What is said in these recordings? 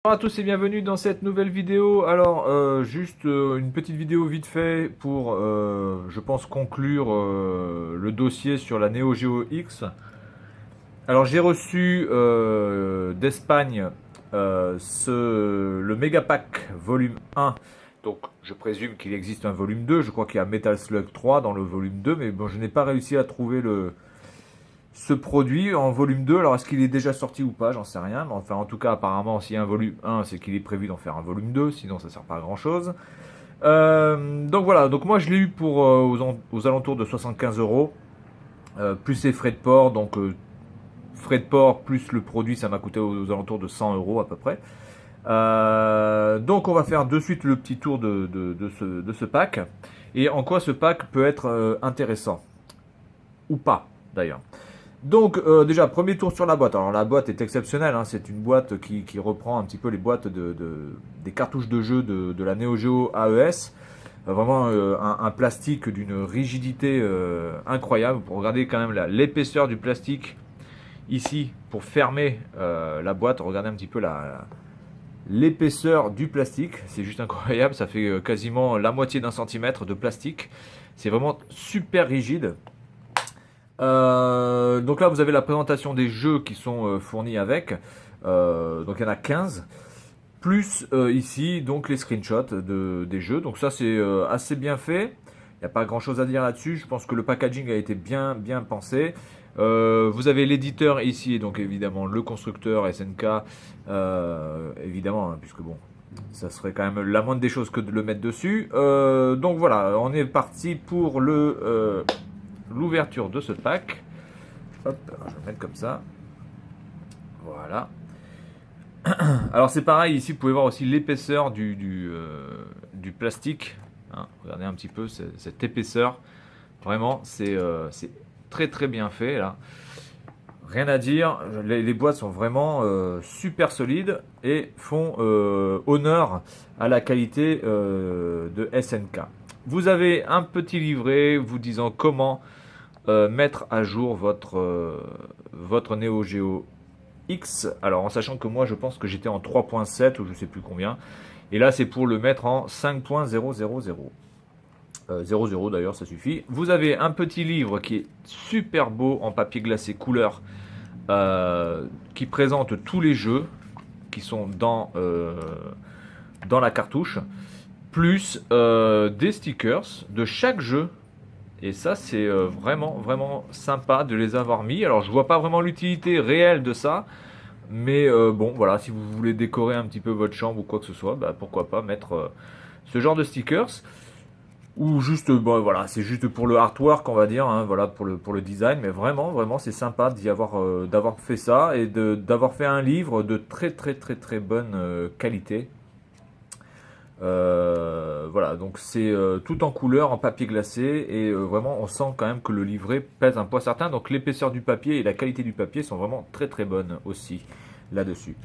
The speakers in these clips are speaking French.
Bonjour à tous et bienvenue dans cette nouvelle vidéo. Alors, juste une petite vidéo vite fait pour, je pense, conclure le dossier sur la Neo Geo X. Alors, j'ai reçu d'Espagne le Megapack volume 1. Donc, je présume qu'il existe un volume 2. Je crois qu'il y a Metal Slug 3 dans le volume 2, mais bon, je n'ai pas réussi à trouver ce produit en volume 2. Alors, est-ce qu'il est déjà sorti ou pas? J'en sais rien. Mais enfin, en tout cas, apparemment, s'il y a un volume 1, c'est qu'il est prévu d'en faire un volume 2. Sinon, ça sert pas à grand chose. Donc voilà. Donc, moi, je l'ai eu pour aux alentours de 75 euros. Plus les frais de port. Donc, frais de port plus le produit, ça m'a coûté aux alentours de 100 euros à peu près. Donc, on va faire de suite le petit tour de ce pack. Et en quoi ce pack peut être intéressant. Ou pas, d'ailleurs. Donc déjà, premier tour sur la boîte. Alors la boîte est exceptionnelle, hein. C'est une boîte qui reprend un petit peu les boîtes des cartouches de jeu de la Neo Geo AES. Vraiment un plastique d'une rigidité incroyable. Pour regarder quand même l'épaisseur du plastique ici pour fermer la boîte. Regardez un petit peu l'épaisseur du plastique. C'est juste incroyable, ça fait quasiment la moitié d'un centimètre de plastique. C'est vraiment super rigide. Donc là, vous avez la présentation des jeux qui sont fournis avec. Donc il y en a 15. Plus ici, donc les screenshots des jeux. Donc ça, c'est assez bien fait. Il n'y a pas grand chose à dire là-dessus. Je pense que le packaging a été bien pensé. Vous avez l'éditeur ici, donc évidemment le constructeur SNK. Évidemment, hein, puisque bon, ça serait quand même la moindre des choses que de le mettre dessus. Donc voilà, on est parti pour l'ouverture de ce pack. Hop, je vais le mettre comme ça. Voilà. Alors c'est pareil, ici vous pouvez voir aussi l'épaisseur du plastique. Hein, regardez un petit peu cette épaisseur. Vraiment, c'est très bien fait là. Rien à dire, les boîtes sont vraiment super solides et font honneur à la qualité de SNK. Vous avez un petit livret vous disant comment mettre à jour votre Neo Geo X. Alors en sachant que moi je pense que j'étais en 3.7 ou je sais plus combien. Et là c'est pour le mettre en 5.000. 00 d'ailleurs ça suffit. Vous avez un petit livre qui est super beau en papier glacé couleur qui présente tous les jeux qui sont dans la cartouche. Plus des stickers de chaque jeu. Et ça, c'est vraiment sympa de les avoir mis. Alors, je vois pas vraiment l'utilité réelle de ça. Mais bon, voilà, si vous voulez décorer un petit peu votre chambre ou quoi que ce soit, bah, pourquoi pas mettre ce genre de stickers. Ou juste, bon, voilà, c'est juste pour le artwork, on va dire, hein, voilà, pour le design. Mais vraiment, c'est sympa d'avoir fait ça et d'avoir fait un livre de très bonne qualité. Voilà, donc c'est tout en couleur, en papier glacé, et vraiment on sent quand même que le livret pèse un poids certain, donc l'épaisseur du papier et la qualité du papier sont vraiment très bonnes aussi là-dessus.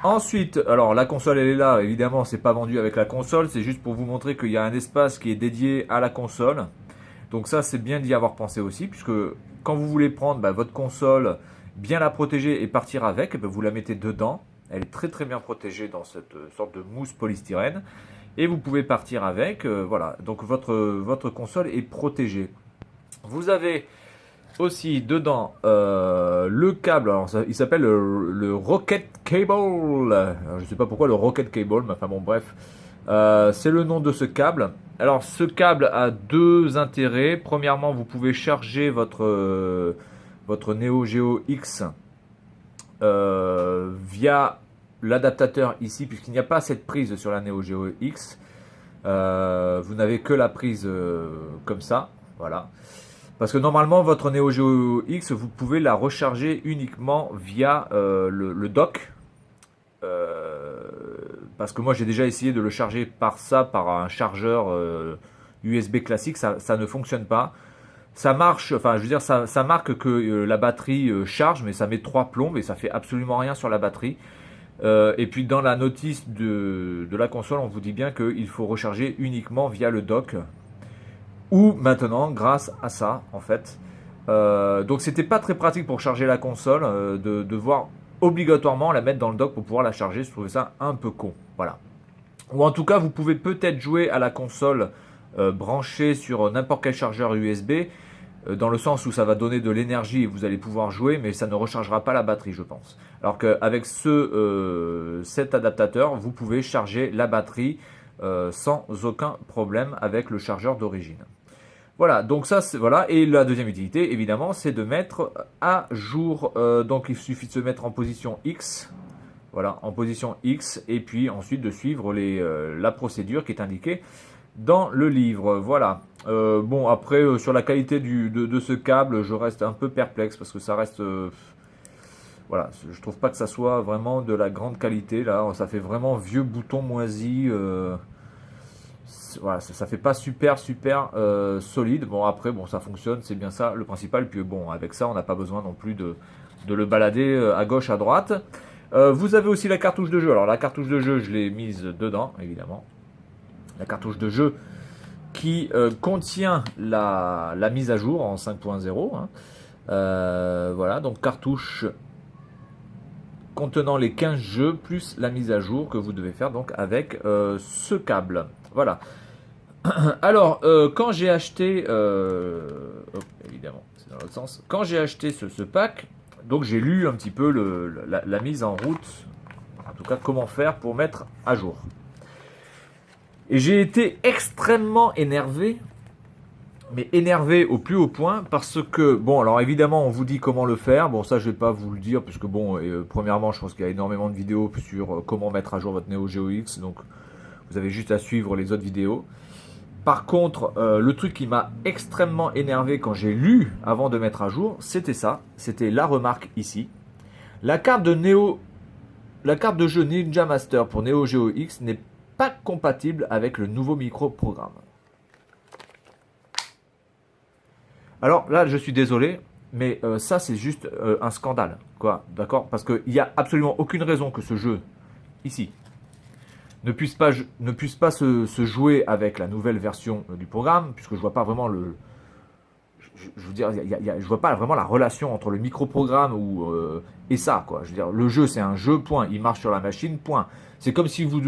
Ensuite, alors la console elle est là, évidemment c'est pas vendu avec la console, c'est juste pour vous montrer qu'il y a un espace qui est dédié à la console, donc ça c'est bien d'y avoir pensé aussi, puisque quand vous voulez prendre votre console, bien la protéger et partir avec, vous la mettez dedans. Elle est très bien protégée dans cette sorte de mousse polystyrène. Et vous pouvez partir avec. Voilà, donc votre console est protégée. Vous avez aussi dedans le câble. Alors il s'appelle le Rocket Cable. Alors, je ne sais pas pourquoi le Rocket Cable, mais enfin bon bref. C'est le nom de ce câble. Alors ce câble a deux intérêts. Premièrement, vous pouvez charger votre Neo Geo X via l'adaptateur ici, puisqu'il n'y a pas cette prise sur la Neo Geo X. Vous n'avez que la prise comme ça, voilà. Parce que normalement, votre Neo Geo X, vous pouvez la recharger uniquement via le dock. Parce que moi, j'ai déjà essayé de le charger par un chargeur USB classique, ça ne fonctionne pas. Ça marche, enfin je veux dire, ça marque que la batterie charge, mais ça met 3 plombes et ça fait absolument rien sur la batterie. Et puis dans la notice de la console, on vous dit bien qu'il faut recharger uniquement via le dock. Ou maintenant, grâce à ça, en fait. Donc c'était pas très pratique pour charger la console, de devoir obligatoirement la mettre dans le dock pour pouvoir la charger. Je trouvais ça un peu con. Voilà. Ou en tout cas, vous pouvez peut-être jouer à la console branchée sur n'importe quel chargeur USB, dans le sens où ça va donner de l'énergie et vous allez pouvoir jouer, mais ça ne rechargera pas la batterie, je pense. Alors qu'avec cet adaptateur, vous pouvez charger la batterie sans aucun problème avec le chargeur d'origine. Voilà, donc ça, voilà. Et la deuxième utilité, évidemment, c'est de mettre à jour. Donc il suffit de se mettre en position X. Voilà, en position X, et puis ensuite de suivre la procédure qui est indiquée dans le livre. Voilà. Bon, après, sur la qualité de ce câble, je reste un peu perplexe, parce que ça reste... voilà, je trouve pas que ça soit vraiment de la grande qualité, là. Ça fait vraiment vieux bouton moisi. Voilà, ça fait pas super solide. Bon, après, bon, ça fonctionne, c'est bien ça le principal. Puis bon, avec ça, on n'a pas besoin non plus de le balader à gauche, à droite. Vous avez aussi la cartouche de jeu. Alors la cartouche de jeu, je l'ai mise dedans, évidemment. La cartouche de jeu qui contient la mise à jour en 5.0. Hein. Voilà, donc cartouche contenant les 15 jeux plus la mise à jour que vous devez faire donc avec ce câble. Voilà. Alors, quand j'ai acheté... évidemment, c'est dans l'autre sens. Quand j'ai acheté ce pack... Donc j'ai lu un petit peu la mise en route, en tout cas comment faire pour mettre à jour. Et j'ai été extrêmement énervé, mais énervé au plus haut point, parce que, bon, alors évidemment on vous dit comment le faire, bon ça je vais pas vous le dire, parce que bon, premièrement je pense qu'il y a énormément de vidéos sur comment mettre à jour votre Neo Geo X, donc vous avez juste à suivre les autres vidéos. Par contre, le truc qui m'a extrêmement énervé quand j'ai lu avant de mettre à jour, c'était ça. C'était la remarque ici. La carte de jeu Ninja Master pour Neo Geo X n'est pas compatible avec le nouveau micro-programme. Alors là, je suis désolé, mais ça c'est juste un scandale, quoi, d'accord? Parce qu'il n'y a absolument aucune raison que ce jeu, ici, ne puisse pas se jouer avec la nouvelle version du programme, puisque je vois pas vraiment je veux dire, je vois pas vraiment la relation entre le micro-programme et ça, quoi. Je veux dire, le jeu c'est un jeu, point. Il marche sur la machine, point. C'est comme si vous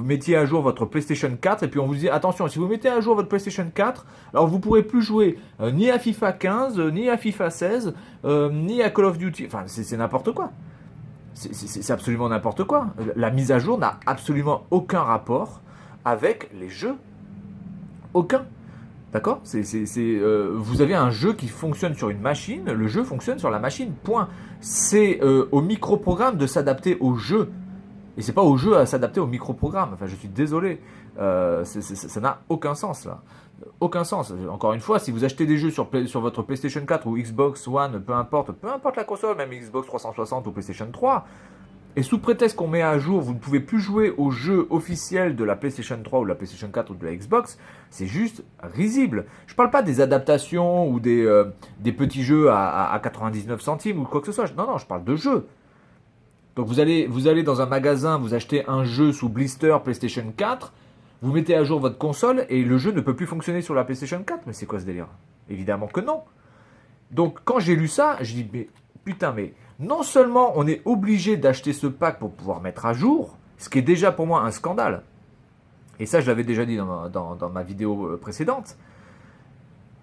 mettiez à jour votre PlayStation 4 et puis on vous disait attention, si vous mettez à jour votre PlayStation 4, alors vous pourrez plus jouer ni à FIFA 15, ni à FIFA 16, ni à Call of Duty. Enfin, c'est n'importe quoi. C'est absolument n'importe quoi. La mise à jour n'a absolument aucun rapport avec les jeux. Aucun. D'accord ? Vous avez un jeu qui fonctionne sur une machine, le jeu fonctionne sur la machine, point. C'est au micro-programme de s'adapter au jeu. Et c'est pas au jeu à s'adapter au micro-programme. Enfin, je suis désolé. Ça n'a aucun sens, là. Aucun sens. Encore une fois, si vous achetez des jeux sur votre PlayStation 4 ou Xbox One, peu importe la console, même Xbox 360 ou PlayStation 3, et sous prétexte qu'on met à jour, vous ne pouvez plus jouer aux jeux officiels de la PlayStation 3 ou de la PlayStation 4 ou de la Xbox, c'est juste risible. Je ne parle pas des adaptations ou des petits jeux à 99 centimes ou quoi que ce soit. Non, je parle de jeux. Donc vous allez dans un magasin, vous achetez un jeu sous blister PlayStation 4, vous mettez à jour votre console et le jeu ne peut plus fonctionner sur la PlayStation 4. Mais c'est quoi ce délire? Évidemment que non. Donc quand j'ai lu ça, je dis mais putain, mais non seulement on est obligé d'acheter ce pack pour pouvoir mettre à jour, ce qui est déjà pour moi un scandale, et ça je l'avais déjà dit dans ma vidéo précédente,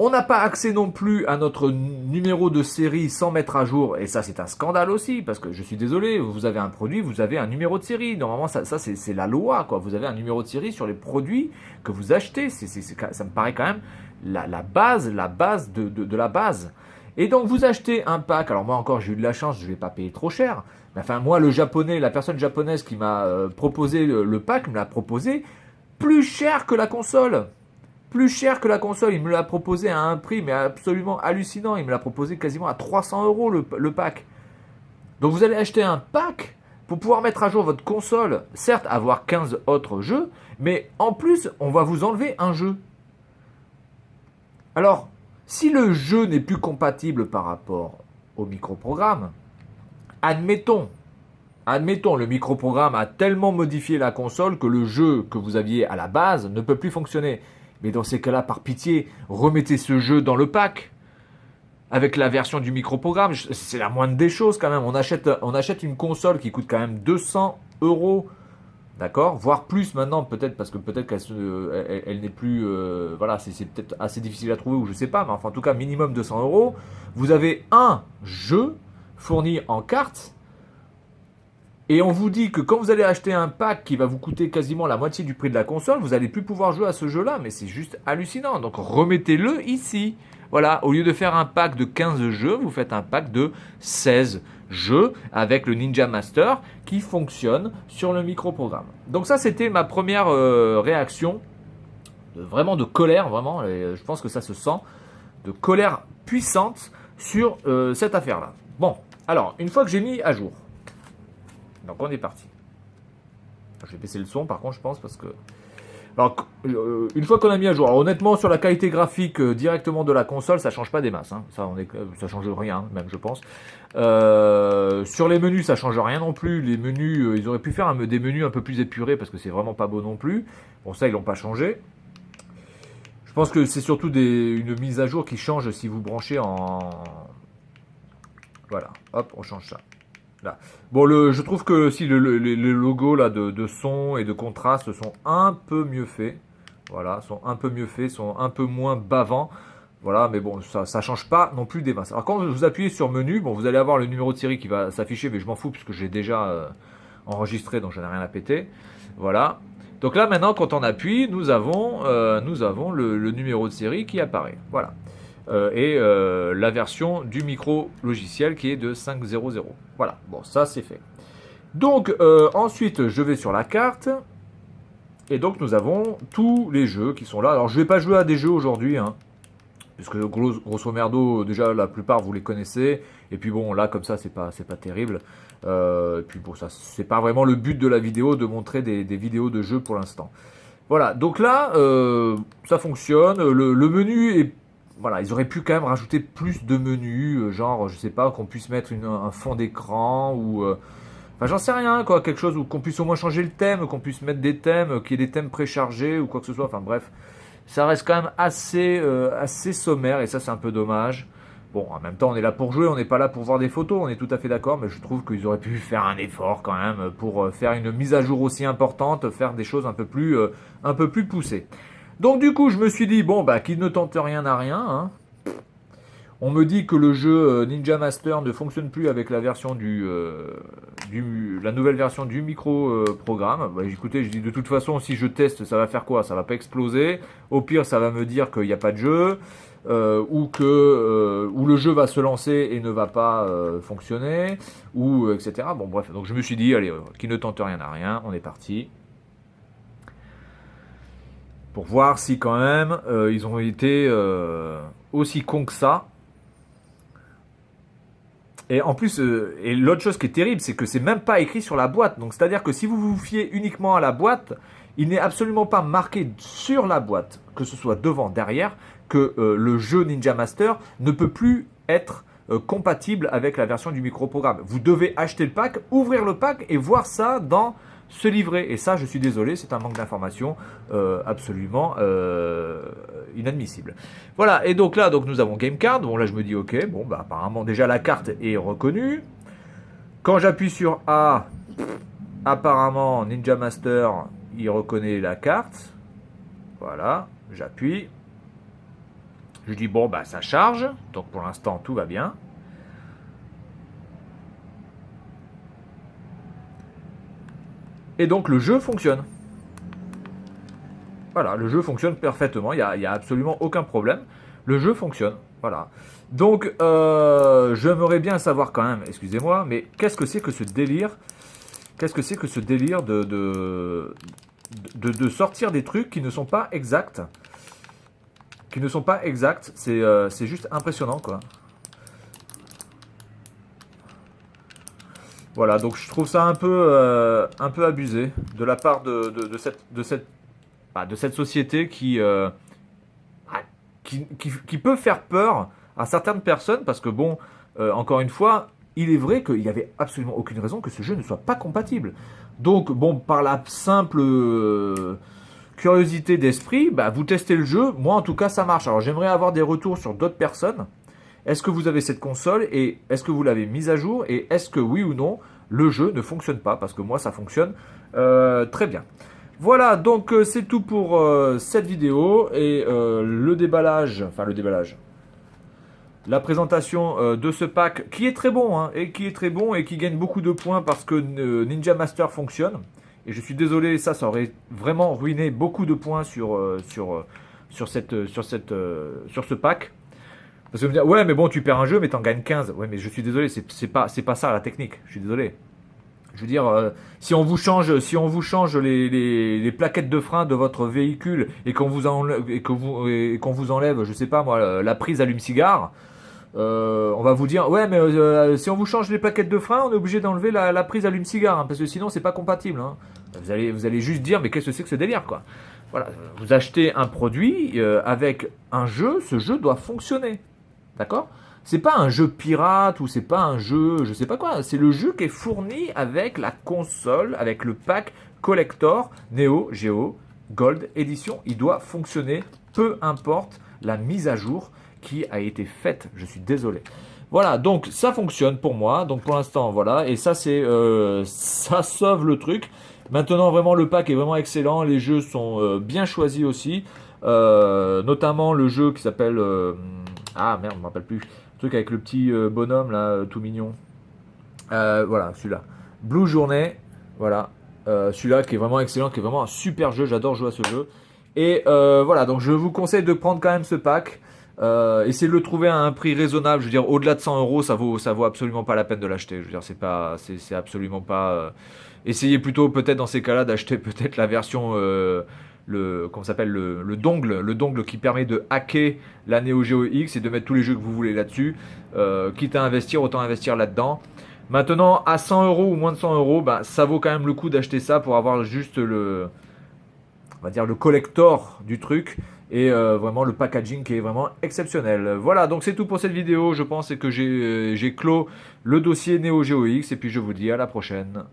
on n'a pas accès non plus à notre numéro de série sans mettre à jour, et ça c'est un scandale aussi, parce que je suis désolé, vous avez un produit, vous avez un numéro de série, normalement ça c'est la loi, quoi. Vous avez un numéro de série sur les produits que vous achetez, ça me paraît quand même la base de la base. Et donc vous achetez un pack, alors moi encore j'ai eu de la chance, je ne vais pas payer trop cher, mais enfin moi la personne japonaise qui m'a proposé le pack me l'a proposé plus cher que la console. Plus cher que la console, il me l'a proposé à un prix mais absolument hallucinant, il me l'a proposé quasiment à 300 € le pack. Donc vous allez acheter un pack pour pouvoir mettre à jour votre console, certes avoir 15 autres jeux, mais en plus on va vous enlever un jeu. Alors, si le jeu n'est plus compatible par rapport au microprogramme, admettons, le microprogramme a tellement modifié la console que le jeu que vous aviez à la base ne peut plus fonctionner. Mais dans ces cas-là, par pitié, remettez ce jeu dans le pack. avec la version du microprogramme. C'est la moindre des choses quand même. On achète une console qui coûte quand même 200 euros. D'accord, voire plus maintenant, peut-être, parce que peut-être qu'elle n'est plus. Voilà, c'est peut-être assez difficile à trouver ou je sais pas, mais enfin, en tout cas, minimum 200 euros. Vous avez un jeu fourni en carte. Et on vous dit que quand vous allez acheter un pack qui va vous coûter quasiment la moitié du prix de la console, vous allez plus pouvoir jouer à ce jeu-là. Mais c'est juste hallucinant. Donc remettez-le ici. Voilà, au lieu de faire un pack de 15 jeux, vous faites un pack de 16 jeux avec le Ninja Master qui fonctionne sur le microprogramme. Donc ça, c'était ma première réaction, vraiment de colère, vraiment, et je pense que ça se sent, de colère puissante sur cette affaire-là. Bon, alors, une fois que j'ai mis à jour, donc on est parti. Je vais baisser le son par contre, je pense, parce que... Alors, une fois qu'on a mis à jour, alors honnêtement, sur la qualité graphique directement de la console, ça change pas des masses. Hein. Ça change rien, même, je pense. Sur les menus, ça change rien non plus. Les menus, ils auraient pu faire des menus un peu plus épurés parce que c'est vraiment pas beau non plus. Bon, ça, ils l'ont pas changé. Je pense que c'est surtout une mise à jour qui change si vous branchez en... Voilà, hop, on change ça. Là. Bon, je trouve que si les logos là, de son et de contraste sont un peu mieux faits. Voilà, sont un peu mieux faits, sont un peu moins bavants. Voilà, mais bon, ça change pas non plus des masses. Alors quand vous appuyez sur menu, bon, vous allez avoir le numéro de série qui va s'afficher, mais je m'en fous puisque j'ai déjà enregistré, donc j'en ai rien à péter. Voilà. Donc là, maintenant, quand on appuie, nous avons le numéro de série qui apparaît. Voilà. Et la version du micro logiciel qui est de 5.0.0. Voilà, bon, ça c'est fait. Donc, ensuite, je vais sur la carte. Et donc, nous avons tous les jeux qui sont là. Alors, je ne vais pas jouer à des jeux aujourd'hui, hein, puisque grosso merdo, déjà, la plupart, vous les connaissez. Et puis bon, là, comme ça, c'est pas terrible. Et puis bon, ça, c'est pas vraiment le but de la vidéo, de montrer des vidéos de jeux pour l'instant. Voilà, donc là, ça fonctionne. Le menu est... Voilà, ils auraient pu quand même rajouter plus de menus, genre, je sais pas, qu'on puisse mettre un fond d'écran ou... Enfin, j'en sais rien, quoi, quelque chose où qu'on puisse au moins changer le thème, qu'on puisse mettre des thèmes, qu'il y ait des thèmes préchargés ou quoi que ce soit. Enfin, bref, ça reste quand même assez sommaire et ça, c'est un peu dommage. Bon, en même temps, on est là pour jouer, on n'est pas là pour voir des photos, on est tout à fait d'accord, mais je trouve qu'ils auraient pu faire un effort quand même pour faire une mise à jour aussi importante, faire des choses un peu plus poussées. Donc du coup, je me suis dit, bon, bah, qu'il ne tente rien à rien. Hein. On me dit que le jeu Ninja Master ne fonctionne plus avec la version la nouvelle version du micro-programme. Bah, écoutez, je dis de toute façon, si je teste, ça va faire quoi? Ça va pas exploser. Au pire, ça va me dire qu'il n'y a pas de jeu, ou le jeu va se lancer et ne va pas fonctionner, ou etc. Bon, bref, donc je me suis dit, allez, qu'il ne tente rien à rien, on est parti. Pour voir si quand même ils ont été aussi cons que ça. Et en plus, et l'autre chose qui est terrible, c'est que c'est même pas écrit sur la boîte. Donc c'est-à-dire que si vous vous fiez uniquement à la boîte, il n'est absolument pas marqué sur la boîte, que ce soit devant, derrière, que le jeu Ninja Master ne peut plus être compatible avec la version du microprogramme. Vous devez acheter le pack, ouvrir le pack et voir ça dans ce livret. Et ça, je suis désolé, c'est un manque d'information absolument inadmissible. Voilà, et donc là, nous avons Game Card. Bon, là, je me dis, ok, bon, bah, apparemment, déjà, la carte est reconnue. Quand j'appuie sur A, apparemment, Ninja Master, il reconnaît la carte. Voilà, j'appuie. Je dis, bon, bah, ça charge. Donc, pour l'instant, tout va bien. Et donc le jeu fonctionne. Voilà, le jeu fonctionne parfaitement, il n'y a absolument aucun problème. Le jeu fonctionne, voilà. Donc, j'aimerais bien savoir quand même, excusez-moi, mais qu'est-ce que c'est que ce délire? Qu'est-ce que c'est que ce délire de sortir des trucs qui ne sont pas exacts? Qui ne sont pas exacts, c'est juste impressionnant, quoi. Voilà, donc je trouve ça un peu abusé de la part de cette société qui peut faire peur à certaines personnes parce que bon, encore une fois, il est vrai qu'il n'y avait absolument aucune raison que ce jeu ne soit pas compatible. Donc bon, par la simple curiosité d'esprit, bah, vous testez le jeu. Moi en tout cas, ça marche. Alors j'aimerais avoir des retours sur d'autres personnes est-ce que vous avez cette console et est-ce que vous l'avez mise à jour et est-ce que oui ou non le jeu ne fonctionne pas, parce que moi ça fonctionne très bien. Voilà, donc c'est tout pour cette vidéo et le déballage, la présentation de ce pack qui est très bon hein, et qui gagne beaucoup de points parce que Ninja Master fonctionne. Et je suis désolé, ça aurait vraiment ruiné beaucoup de points sur ce pack. Parce que vous me dire, ouais, mais bon, tu perds un jeu, mais t'en gagnes 15. Ouais, mais je suis désolé, c'est pas ça la technique. Je suis désolé. Je veux dire, si on vous change les plaquettes de frein de votre véhicule et qu'on vous enlève, je sais pas moi, la prise allume-cigare, on va vous dire, ouais, mais si on vous change les plaquettes de frein, on est obligé d'enlever la prise allume-cigare, hein, parce que sinon c'est pas compatible. Hein. Vous allez juste dire, mais qu'est-ce que c'est que ce délire, quoi. Voilà, vous achetez un produit avec un jeu, ce jeu doit fonctionner. D'accord? C'est pas un jeu pirate ou c'est pas un jeu, je sais pas quoi. C'est le jeu qui est fourni avec la console, avec le pack collector Neo Geo Gold Edition. Il doit fonctionner, peu importe la mise à jour qui a été faite. Je suis désolé. Voilà, donc ça fonctionne pour moi. Donc pour l'instant, voilà. Et ça, ça sauve le truc. Maintenant, vraiment, le pack est vraiment excellent. Les jeux sont bien choisis aussi. Notamment le jeu qui s'appelle... ah merde, je me rappelle plus. Le truc avec le petit bonhomme là, tout mignon. Voilà, celui-là. Blue Journey. Voilà. Celui-là qui est vraiment excellent, qui est vraiment un super jeu. J'adore jouer à ce jeu. Et voilà, donc je vous conseille de prendre quand même ce pack. Essayez de le trouver à un prix raisonnable. Je veux dire, au-delà de 100 euros, ça vaut absolument pas la peine de l'acheter. Je veux dire, c'est absolument pas. Essayez plutôt peut-être dans ces cas-là d'acheter peut-être la version comment s'appelle le dongle qui permet de hacker la Neo Geo X et de mettre tous les jeux que vous voulez là-dessus. Quitte à investir, autant investir là-dedans. Maintenant, à 100 euros ou moins de 100 euros, bah, ça vaut quand même le coup d'acheter ça pour avoir juste on va dire le collector du truc et vraiment le packaging qui est vraiment exceptionnel. Voilà, donc c'est tout pour cette vidéo. Je pense que j'ai clos le dossier Neo Geo X et puis je vous dis à la prochaine.